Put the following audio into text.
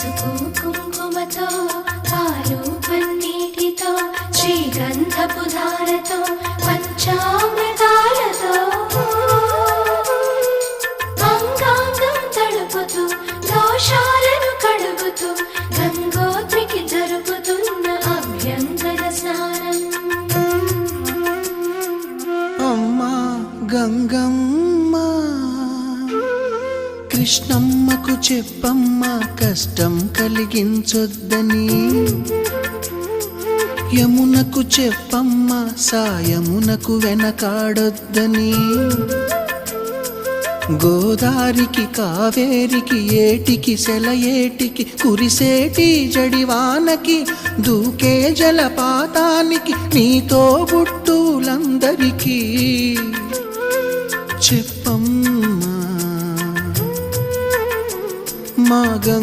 పసుపు కుంకుమతో పాలు పన్నీటితో శ్రీగంధపు ధారతో పంచామృతాలతో అంగాంగం తడుపుతూ దోషాలను కడుగుతూ గంగోత్రికి జరుపుతున్న అభ్యంగన స్నానం. అమ్మా గంగమ్మ, కృష్ణమ్మకు చెప్పమ్మా కష్టం కలిగించొద్దని. యమునకు చెప్పమ్మా సాయమునకు వెనకాడొద్దని. గోదారికి కావేరికి ఏటికి సెలయేటికి కురిసేటి జడివానకి దూకే జలపాతానికి నీతో బుట్టులందరికీ చెప్పమ్మా మా గంగ.